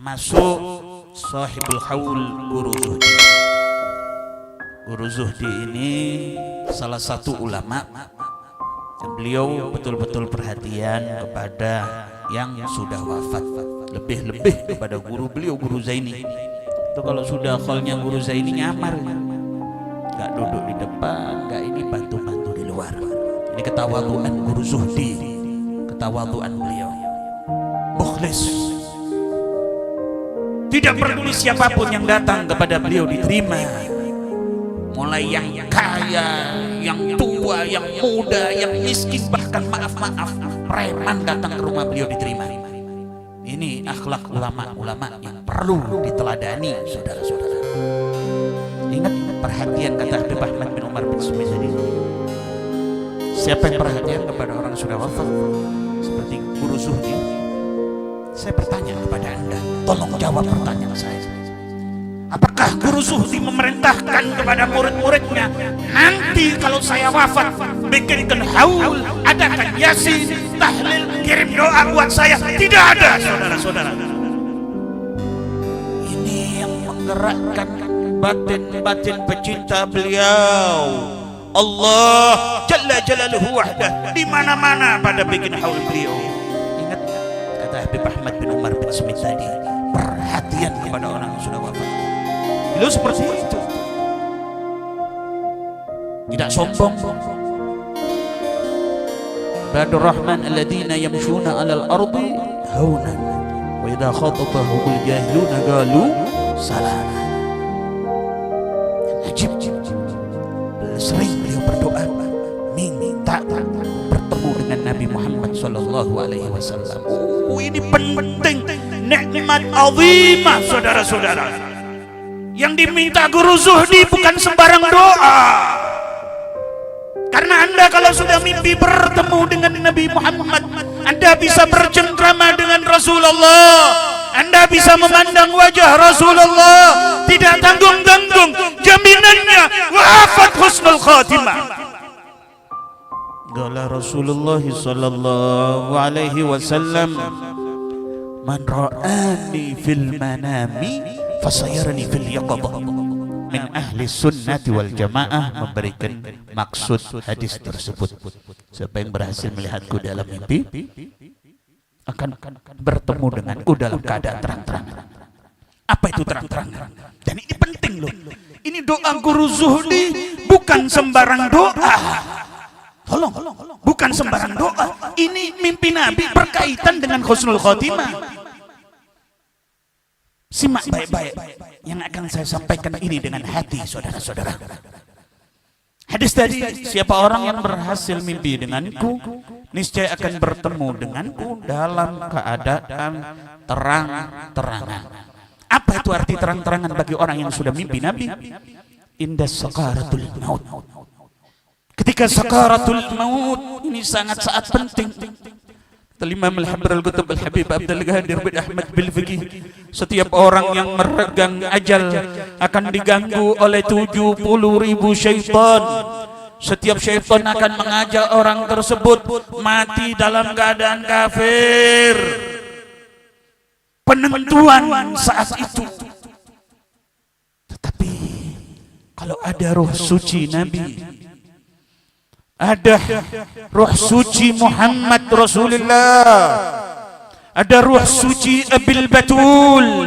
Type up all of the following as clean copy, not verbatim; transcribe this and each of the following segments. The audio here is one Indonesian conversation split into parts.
termasuk sahibul haul Guru Zuhdi. Guru Zuhdi ini salah satu ulama. Beliau betul-betul perhatian kepada yang sudah wafat, lebih-lebih kepada guru beliau, Guru Zaini. Itu kalau sudah callnya Guru Zaini nyamar, nggak duduk di depan, nggak ini, bantu-bantu di luar. Ini ketawaduan Guru Zuhdi, ketawaduan beliau. Mukhlis, tidak peduli siapapun yang datang kepada beliau diterima. Mulai yang kaya, yang tua, yang muda, yang miskin, bahkan maaf-maaf preman datang ke rumah beliau diterima. Ini akhlak ulama-ulama yang perlu diteladani, saudara-saudara. Ingat perhatian kata Habib Ahmad bin Umar bin Smith tadi. Siapa yang perhatian kepada orang sudah wafat seperti Guru Zuhdi? Saya bertanya kepada Anda, tolong jawab pertanyaan saya. Apakah Guru Zuhdi memerintahkan kepada murid-muridnya, nanti kalau saya wafat bikinkan haul, adakan yasin, tahlil, kirim doa buat saya? Tidak ada, saudara-saudara. Ini yang menggerakkan batin-batin pecinta beliau. Allah Jalla Jalaluhu wahdah di mana-mana pada bikin haul beliau. Ingat kata Habib Ahmad bin Umar bin Smith tadi, perhatian kepada orang yang sudah wafat. Beliau seperti itu, tidak sombong. Ibadur Rahman alladzina yamshuna 'alal ardi haunan wa idza khatabahumul jahiluna qalu salama. Ajib, sering beliau berdoa minta bertemu dengan Nabi Muhammad sallallahu alaihi wasallam. Ini penting, nikmat azimah, saudara-saudara. Yang diminta Guru Zuhdi bukan sembarang doa. Karena Anda kalau sudah mimpi bertemu dengan Nabi Muhammad, Anda bisa bercengkrama dengan Rasulullah, Anda bisa memandang wajah Rasulullah, tidak tanggung-tanggung, jaminannya wafat husnul khatimah. Qala Rasulullah sallallahu alaihi wasallam, man ra'ani fil manami fasayarani fil yaqadah. Min ahli sunnati wal jamaah memberikan maksud hadis tersebut. Siapa yang berhasil melihatku dalam mimpi akan bertemu denganku dalam keadaan terang-terangan. Apa itu terang-terangan? Dan ini penting loh. Ini doa Guru Zuhdi bukan sembarang doa. Tolong, bukan sembarang doa. Ini mimpi Nabi berkaitan dengan husnul khotimah. Simak baik-baik yang akan saya sampaikan ini dengan hati, saudara-saudara. Hadis tadi, siapa orang yang berhasil mimpi denganku, niscaya akan bertemu denganku dalam keadaan terang-terangan. Apa itu arti terang-terangan bagi orang yang sudah mimpi Nabi? Indah sakaratul maut. Ketika sakaratul maut ini sangat penting. Imam Al-Habr Al-Qutub Al-Habib Abdul Ghadir bin Ahmad bil Fiqih, setiap orang yang meregang ajal akan diganggu oleh 70.000 syaitan. Setiap syaitan akan mengajak orang tersebut mati dalam keadaan kafir. Penentuan saat itu. Tetapi kalau ada ruh suci Nabi, ada ruh suci Muhammad Rasulullah, ada ruh suci Abil Batul,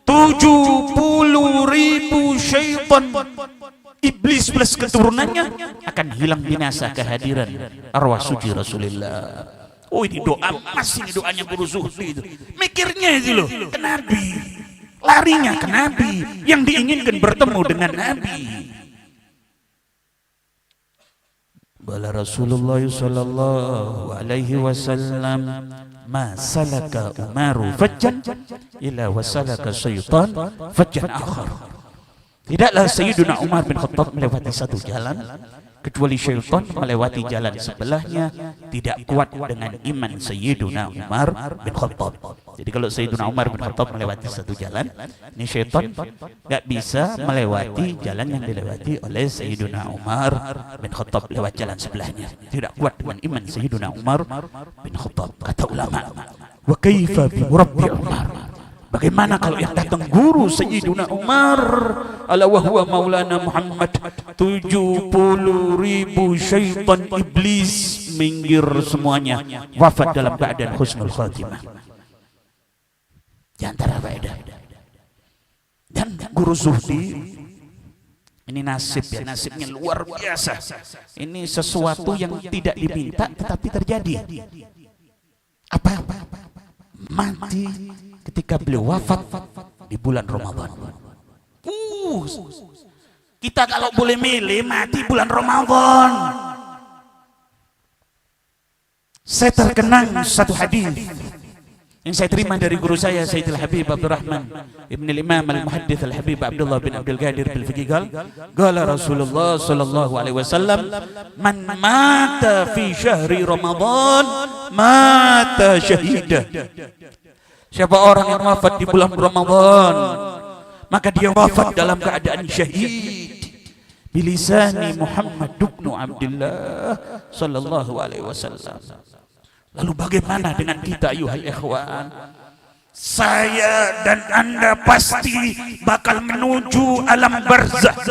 70.000 syaitan iblis plus keturunannya akan hilang binasa kehadiran arwah suci Rasulullah. Oh, ini doa, masih doanya Guru Zuhdi itu. Mikirnya itu loh, ke Nabi, larinya ke Nabi, yang diinginkan bertemu dengan Nabi. Bala Rasulullah sallallahu alaihi wasallam, ma salaka Umaru fajjan illa wasalaka syaitan fajjan akhar. Tidaklah Sayyiduna Umar bin Khattab melewati satu jalan kecuali syaitan melewati jalan sebelahnya. Tidak kuat dengan iman Sayyiduna Umar bin Khattab. Jadi kalau Sayyiduna Umar bin Khattab melewati satu jalan, ini syaitan gak bisa melewati jalan yang dilewati oleh Sayyiduna Umar bin Khattab, lewat jalan sebelahnya. Tidak kuat dengan iman Sayyiduna Umar bin Khattab. Kata ulama, wa kaifa bi murabbi Umar, Bagaimana kalau yang datang guru Sayyiduna Umar, ala wa huwa maulana Muhammad, 70.000 syaitan iblis minggir semuanya, wafat dalam keadaan husnul khatimah. Di antara faedah. Dan guru zuhdi ini nasib ya, nasibnya luar biasa. Ini sesuatu yang tidak diminta tetapi terjadi. Apa? Mati ketika beliau wafat di bulan Ramadan. Kita kalau boleh milih mati bulan Ramadan. Saya terkenang satu hadis yang saya terima dari guru saya Sayyidil Habib Abdurrahman Ibn al-Imam al-Muhaddits al-Habib Abdullah bin Abdul Qadir bil Fiqigal, qala Rasulullah sallallahu alaihi wasallam, man mata fi syahri Ramadan mata syahida. Siapa orang yang wafat di bulan Ramadan, maka dia wafat dalam keadaan syahid. Bilisani Muhammad ibn Abdullah sallallahu alaihi wasallam. Lalu bagaimana dengan kita ayuhal ikhwan? Saya dan Anda pasti bakal menuju alam barzakh.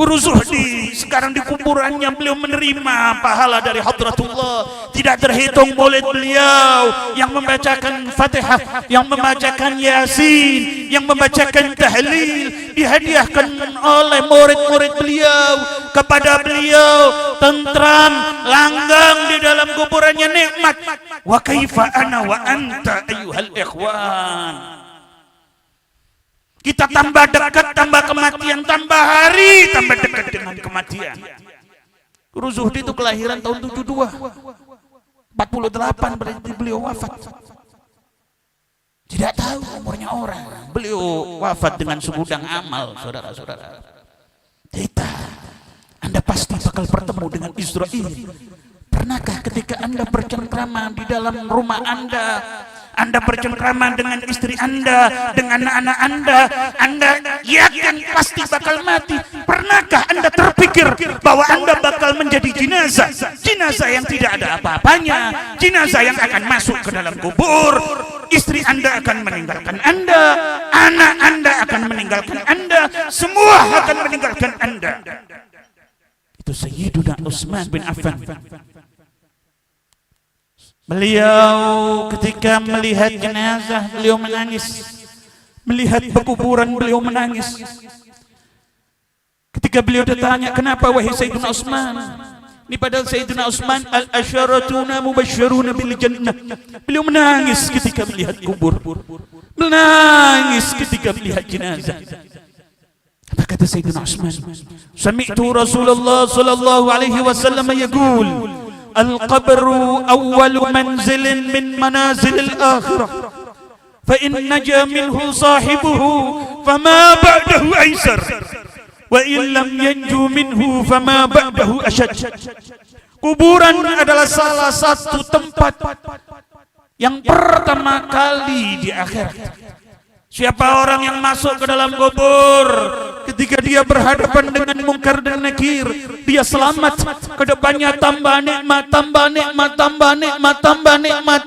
Guru Zuhdi sekarang di kuburannya beliau menerima pahala dari Hadratullah, tidak terhitung oleh beliau yang membacakan Fatihah, yang membacakan Yasin, yang membacakan tahlil, dihadiahkan oleh murid-murid beliau kepada beliau, tentram, langgang di dalam kuburannya, nikmat. Wa kaifa ana wa anta ayyuhal ikhwan. Kita tambah dekat, tambah kematian, tambah hari, tambah dekat dengan kematian. Guru Zuhdi itu kelahiran tahun 72, 48 berarti beliau wafat. Tidak tahu umurnya orang. Beliau wafat dengan segudang amal, saudara-saudara. Kita, Anda pasti bakal bertemu dengan Israel. Pernahkah ketika Anda bercengkrama di dalam rumah Anda bercengkrama dengan istri Anda, dengan anak-anak Anda yakin pasti bakal mati. Pernahkah Anda terpikir bahwa Anda bakal menjadi jenazah? Jenazah yang tidak ada apa-apanya, jenazah yang akan masuk ke dalam kubur. Istri Anda akan meninggalkan Anda, anak Anda akan meninggalkan Anda, semua akan meninggalkan Anda. Itu Sayyiduna Utsman bin Affan. Beliau ketika melihat jenazah beliau menangis, melihat pekuburan beliau menangis. Ketika beliau ditanya, kenapa wahai Sayyidina Utsman? Ini padahal Sayyidina Utsman al-asyaratuna mubasysyaruna bil jannah. Beliau menangis ketika melihat kubur, menangis ketika melihat jenazah. Apa kata Sayyidina Utsman? Sami'tu Rasulullah sallallahu alaihi wasallam yaqul, al-qabru awwalu manzilin min manazilil akhirah, fa in naja minhu sahibuhu fama ba'dahu aisar, wa in lam yanju minhu fama ba'dahu ashad. Kuburan adalah salah satu tempat yang pertama kali di akhirat. Siapa orang yang masuk ke dalam kubur, ketika dia berhadapan dengan mungkar dan nakir, dia selamat. Kedepannya tambah nikmat, tambah nikmat, tambah nikmat, tambah nikmat.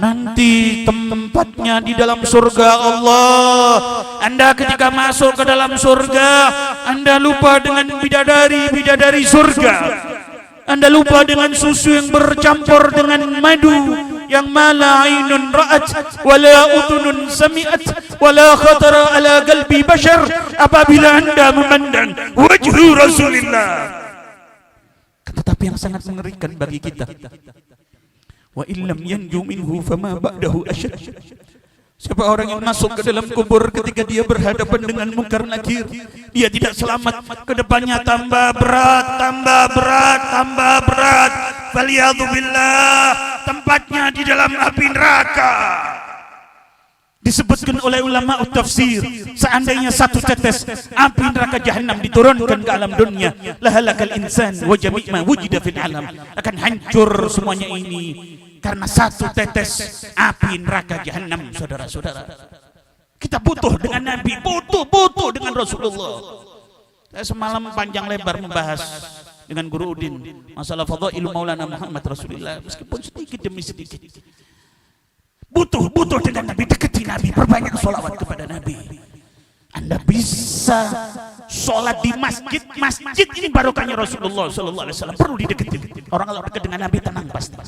Nanti tempatnya di dalam surga Allah. Anda ketika masuk ke dalam surga, Anda lupa dengan bidadari surga. Anda lupa dengan susu yang bercampur dengan madu, yang mala ainun ra'at wala udhunun sami'at wala khatara ala qalbi bashar. Apabila Anda memandang wajhu Rasulullah, tetapi yang sangat mengerikan bagi kita, wa illam yanju minhu fama ba'dahu asyad. Siapa orang yang masuk ke dalam kubur ketika dia berhadapan dengan mungkar nakir, dia tidak selamat. Kedepannya tambah berat, tambah berat, tambah berat. Faliyadzubillah, tempatnya di dalam api neraka. Disebutkan oleh ulama tafsir, seandainya satu tetes api neraka jahanam diturunkan ke alam dunia, lahalakal insan wa jami' ma wujida fil alam, akan hancur semuanya ini karena satu tetes api neraka jahanam. Saudara-saudara, kita butuh dengan Nabi, butuh dengan Rasulullah. Saya semalam panjang lebar membahas dengan Guru Udin masalah fadhail Maulana Muhammad Rasulullah, meskipun sedikit demi sedikit. Butuh dengan Nabi, deketin kanjeng Nabi, perbanyak sholawat kepada Nabi. Anda bisa sholat di masjid, masjid ini barokahnya Rasulullah Sallallahu Alaihi Wasallam, perlu dideketin. Orang kalau dekat dengan Nabi tenang pasti.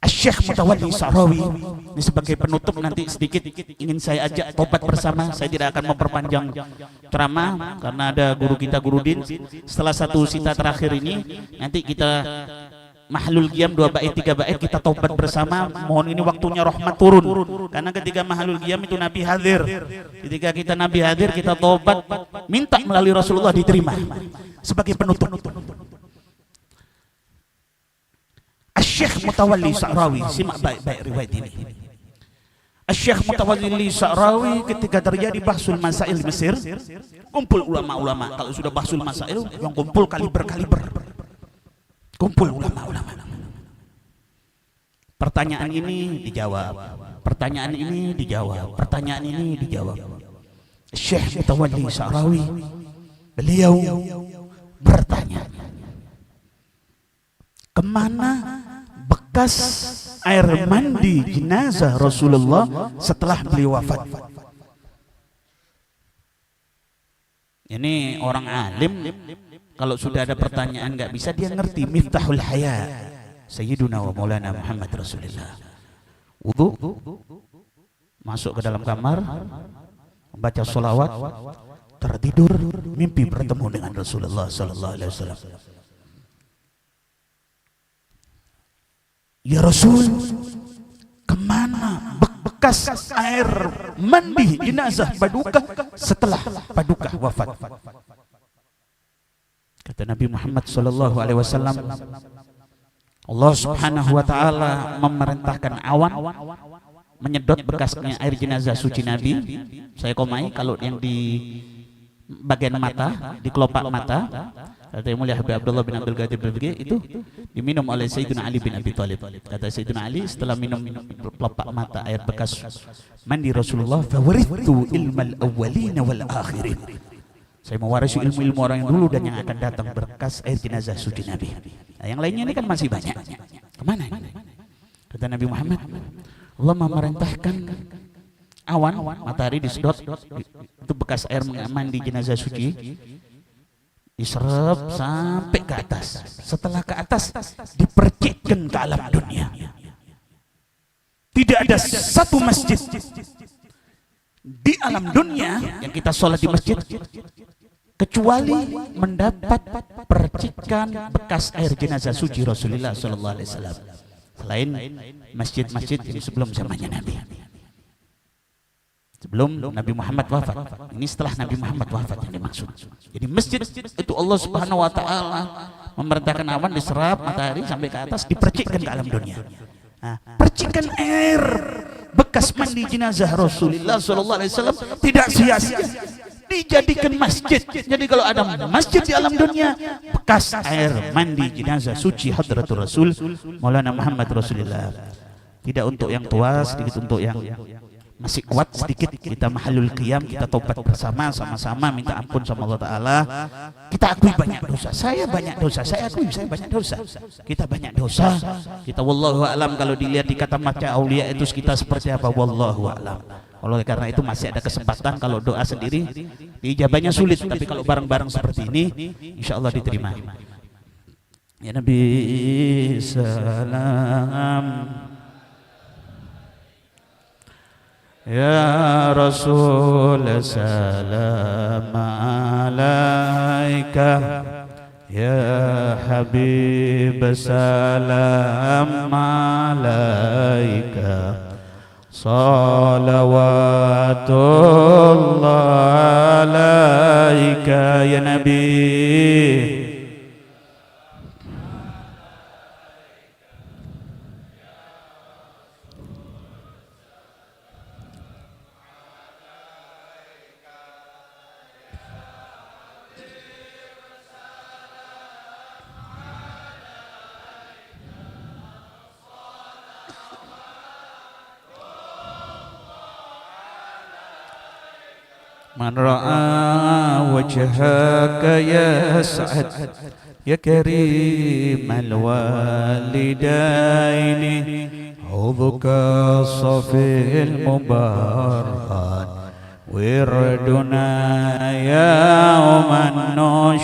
Syekh Mutawalli Sa'rawi ini sebagai penutup nanti sedikit ingin saya ajak tobat bersama. Saya tidak akan memperpanjang ceramah karena ada guru kita Guru Din. Setelah satu sita terakhir ini nanti kita Mahlul Qiyam 2 bait 3 bait kita tobat bersama. Mohon ini waktunya rahmat turun. Karena ketika Mahlul Qiyam itu Nabi hadir. Ketika kita Nabi hadir kita tobat minta melalui Rasulullah diterima. Sebagai penutup. Syekh Mutawalli Sa'rawi, simak baik-baik riwayat ini. Syekh Mutawalli Sa'rawi ketika terjadi bahsul masail di Mesir, kumpul ulama-ulama. Kalau sudah bahsul masail yang kumpul kaliber-kaliber. Kumpul ulama-ulama. Pertanyaan ini dijawab. Pertanyaan ini dijawab. Pertanyaan ini dijawab. Syekh Mutawalli Sa'rawi beliau bertanya, kemana bekas air mandi jenazah Rasulullah setelah beliau wafat? Ini orang alim kalau sudah ada pertanyaan nggak bisa dia ngerti Miftahul Haya Sayyiduna wa Maulana Muhammad Rasulullah. Wudu, masuk ke dalam kamar, membaca sholawat, tertidur, mimpi bertemu dengan Rasulullah Sallallahu Alaihi Wasallam. Ya Rasul, kemana bekas air mandi jenazah Paduka setelah Paduka wafat? Kata Nabi Muhammad Sallallahu Alaihi Wasallam, Allah Subhanahu Wa Taala memerintahkan awan menyedot bekasnya air jenazah suci Nabi. Saya komai kalau yang di bagian mata, di kelopak mata, kata yang mulia Habib Abdullah bin Abdul Qadir Bilbigi, itu diminum oleh Sayyidina Ali bin Abi Thalib. Kata Sayyidina Ali setelah minum kelopak mata air bekas mandi Rasulullah, fawarithu ilmal awwalina wal akhirin. Saya mewarisi ilmu-ilmu orang yang dulu dan yang akan datang berkas air jenazah suci Nabi. Nah, yang lainnya ini kan masih banyak. Kemana? Kata Nabi Muhammad, Allah memerintahkan awan, matahari disedot, itu bekas air mandi jenazah suci, diserap sampai ke atas. Setelah ke atas, dipercikkan ke alam dunia. Tidak ada satu masjid di alam dunia yang kita sholat di masjid kecuali mendapat percikan bekas air jenazah suci Rasulullah Sallallahu Alaihi Wasallam. Selain masjid-masjid ini sebelum zamannya Nabi. Sebelum Nabi Muhammad wafat. Ini setelah Nabi Muhammad wafat yang dimaksud. Jadi masjid itu Allah Subhanahu Wa Taala memerintahkan awan diserap matahari sampai ke atas, dipercikkan ke alam dunia. Nah, percikan air bekas mandi jenazah Rasulullah Sallallahu Alaihi Wasallam tidak sia-sia, dijadikan masjid. Jadi kalau ada masjid di alam dunia, bekas air mandi jenazah suci Hadratul Rasul Maulana Muhammad Rasulullah. Tidak untuk yang tua, sedikit untuk yang masih kuat sedikit. Kita Mahlul Qiyam, kita tobat bersama, sama-sama minta ampun sama Allah Ta'ala. Kita akui banyak dosa. Saya banyak dosa, saya akui saya banyak dosa. Kita banyak dosa. Kita wallahu a'lam, kalau dilihat di kata maca aulia itu kita seperti apa, wallahu a'lam. Oleh karena itu masih ada kesempatan. Kalau doa sendiri diijabahnya sulit, tapi kalau bareng-bareng seperti ini insya Allah diterima. Ya Nabi salam, ya Rasul salam alaika, ya Habib salam alaika, salawatullah alaika ya Nabi. Man ra'a wajhaka ya Sa'ad ya karim al walidaini حوضك الصفي المبارك وردنا يوم النشر